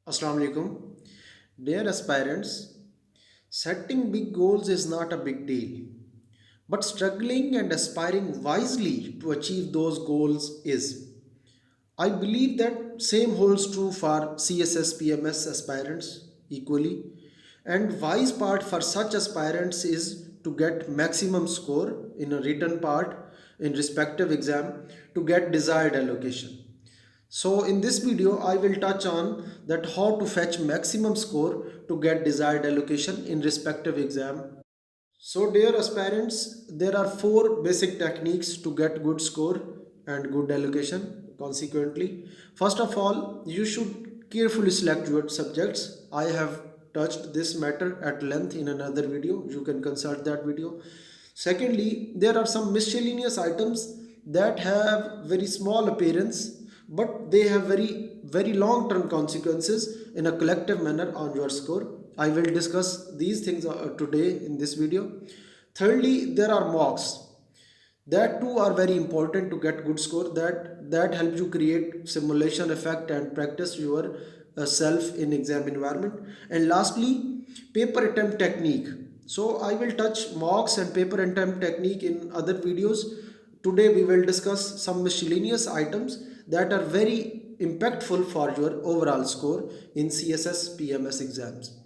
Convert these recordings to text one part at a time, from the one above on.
Assalamu alaikum. Dear aspirants, setting big goals is not a big deal, but struggling and aspiring wisely to achieve those goals is. I believe that same holds true for CSS PMS aspirants equally. And wise part for such aspirants is to get maximum score in a written part in respective exam to get desired allocation. So in this video, I will touch on that how to fetch maximum score to get desired allocation in respective exam. So dear aspirants, there are four basic techniques to get good score and good allocation consequently. First of all, you should carefully select your subjects. I have touched this matter at length in another video. You can consult that video. Secondly, there are some miscellaneous items that have very small appearance but they have very long term consequences in a collective manner on your score. I will discuss these things today in this video. Thirdly, there are mocks that too are very important to get good score. That helps you create simulation effect and practice your self in exam environment. And lastly, paper attempt technique. So I will touch mocks and paper attempt technique in other videos. Today we will discuss some miscellaneous items that are very impactful for your overall score in CSS PMS exams.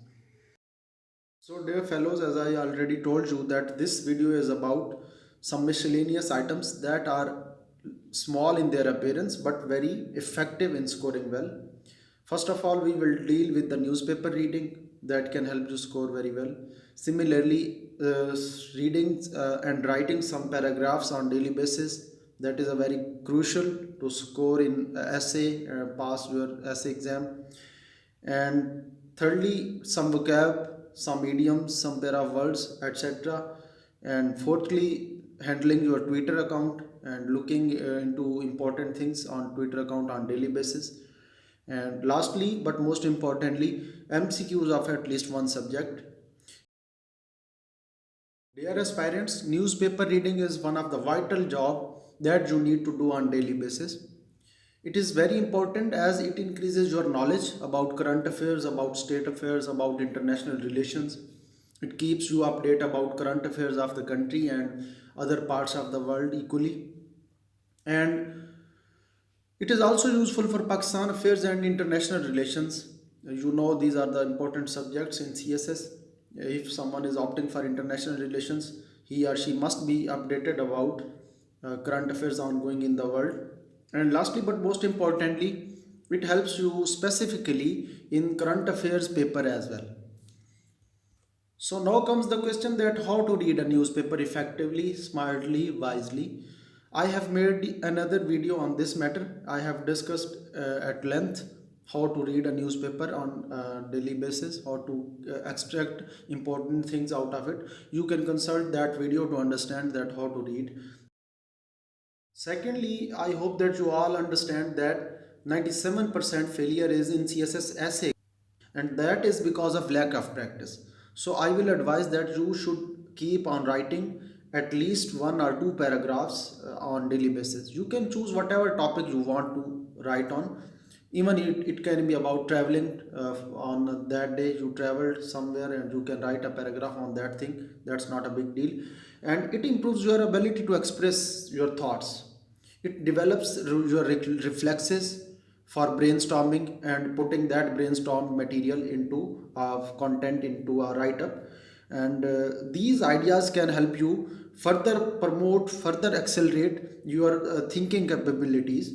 So dear fellows, as I already told you that this video is about some miscellaneous items that are small in their appearance but very effective in scoring well. First of all, we will deal with the newspaper reading that can help you score very well. Similarly, reading and writing some paragraphs on daily basis, that is a very crucial to score in essay, pass your essay exam. And thirdly, some vocab, some idioms, some pair of words, etc. And fourthly, handling your Twitter account and looking into important things on Twitter account on daily basis. And lastly, but most importantly, MCQs of at least one subject. Dear aspirants, newspaper reading is one of the vital job that you need to do on daily basis. It is very important as it increases your knowledge about current affairs, about state affairs, about international relations. It keeps you update about current affairs of the country and other parts of the world equally. And it is also useful for Pakistan affairs and international relations. You know, these are the important subjects in CSS. If someone is opting for international relations, he or she must be updated about current affairs ongoing in the world. And lastly, but most importantly, it helps you specifically in current affairs paper as well. So now comes the question that how to read a newspaper effectively, smartly, wisely. I have made another video on this matter. I have discussed at length how to read a newspaper on a daily basis, how to extract important things out of it. You can consult that video to understand that how to read. Secondly, I hope that you all understand that 97% failure is in CSS essay and that is because of lack of practice. So I will advise that you should keep on writing at least one or two paragraphs on daily basis. You can choose whatever topic you want to write on. Even it can be about traveling. On that day you traveled somewhere and you can write a paragraph on that thing. That's not a big deal, and it improves your ability to express your thoughts. It develops your reflexes for brainstorming and putting that brainstorm material into content into a write-up, and these ideas can help you further promote, further accelerate your thinking capabilities.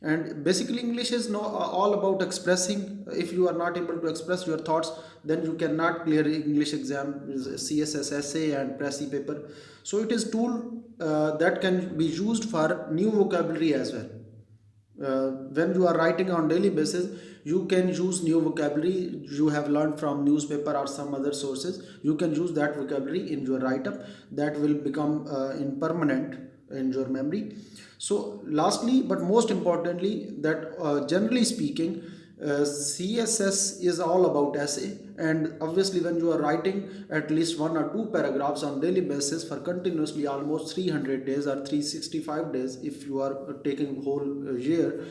And basically English is all about expressing. If you are not able to express your thoughts, then you cannot clear English exam, CSS essay and Pressy paper. So it is tool that can be used for new vocabulary as well. When you are writing on daily basis, you can use new vocabulary you have learned from newspaper or some other sources. You can use that vocabulary in your write-up. That will become impermanent in your memory. So lastly but most importantly, that generally speaking, CSS is all about essay, and obviously when you are writing at least one or two paragraphs on daily basis for continuously almost 300 days or 365 days, if you are taking whole year,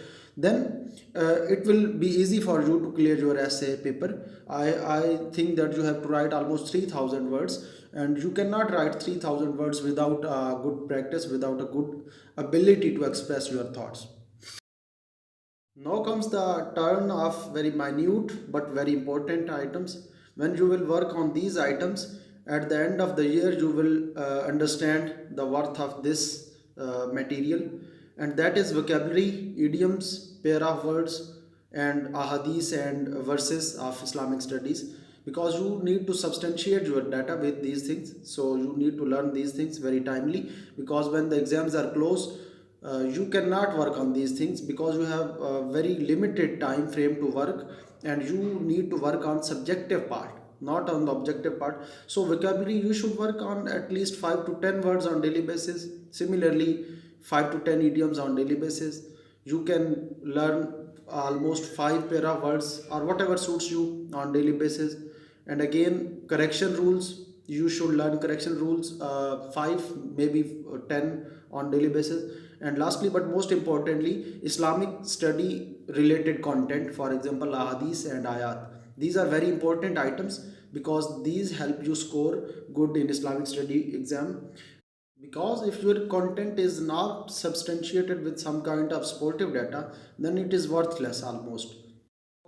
then it will be easy for you to clear your essay paper. I think that you have to write almost 3000 words, and you cannot write 3000 words without good practice, without a good ability to express your thoughts. Now comes the turn of very minute but very important items. When you will work on these items, at the end of the year, you will understand the worth of this material, and that is vocabulary, idioms, pair of words, and ahadith and verses of Islamic studies. Because you need to substantiate your data with these things, so you need to learn these things very timely. Because when the exams are close, you cannot work on these things because you have a very limited time frame to work, and you need to work on subjective part, not on the objective part. So vocabulary, you should work on at least 5 to 10 words on daily basis. Similarly, 5 to 10 idioms on daily basis. You can learn almost 5 pair of words or whatever suits you on daily basis. And again, correction rules, you should learn correction rules, 5 maybe 10 on daily basis. And lastly but most importantly, Islamic study related content, for example ahadith and ayat. These are very important items because these help you score good in Islamic study exam. Because if your content is not substantiated with some kind of sportive data, then it is worthless almost.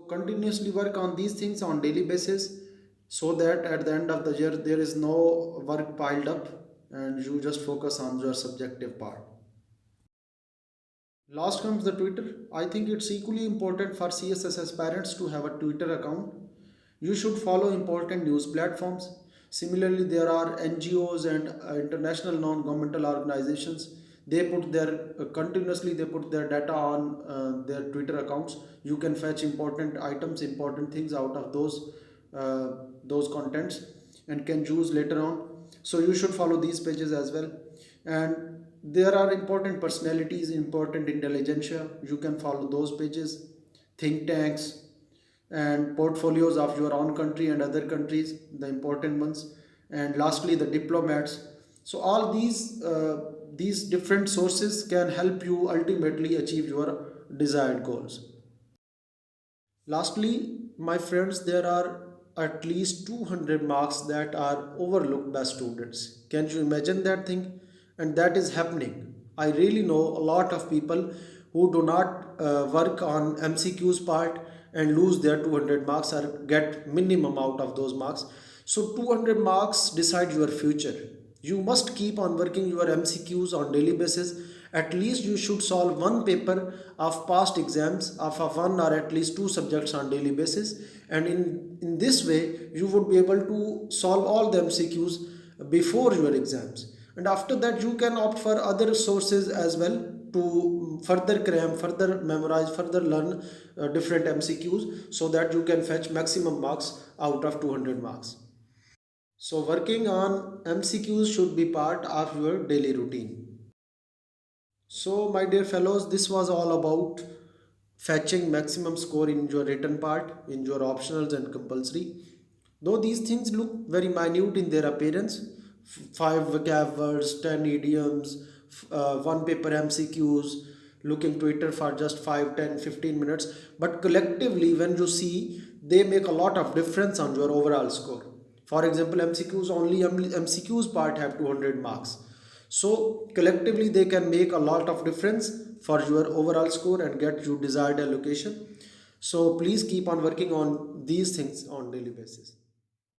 Continuously work on these things on daily basis, so that at the end of the year there is no work piled up and you just focus on your subjective part. Last comes the Twitter. I think it's equally important for CSS aspirants to have a Twitter account. You should follow important news platforms. Similarly, there are NGOs and international non-governmental organizations. They put their continuously they put their data on their Twitter accounts. You can fetch important items, important things out of those contents and can use later on. So you should follow these pages as well. And there are important personalities, important intelligentsia. You can follow those pages, think tanks, and portfolios of your own country and other countries, the important ones. And lastly, the diplomats. So all these different sources can help you ultimately achieve your desired goals. Lastly, my friends, there are at least 200 marks that are overlooked by students. Can you imagine that thing? And that is happening. I really know a lot of people who do not work on MCQs part and lose their 200 marks or get minimum out of those marks. So 200 marks decide your future. You must keep on working your MCQs on daily basis. At least you should solve one paper of past exams of a one or at least two subjects on daily basis. And in this way, you would be able to solve all the MCQs before your exams. And after that, you can opt for other sources as well to further cram, further memorize, further learn different MCQs so that you can fetch maximum marks out of 200 marks. So working on MCQs should be part of your daily routine. So my dear fellows, this was all about fetching maximum score in your written part, in your optionals and compulsory. Though these things look very minute in their appearance, 5 vocab words, 10 idioms, one paper MCQs, looking Twitter for just 5, 10, 15 minutes, but collectively when you see, they make a lot of difference on your overall score. For example, MCQs part have 200 marks. So collectively they can make a lot of difference for your overall score and get you desired allocation. So please keep on working on these things on daily basis.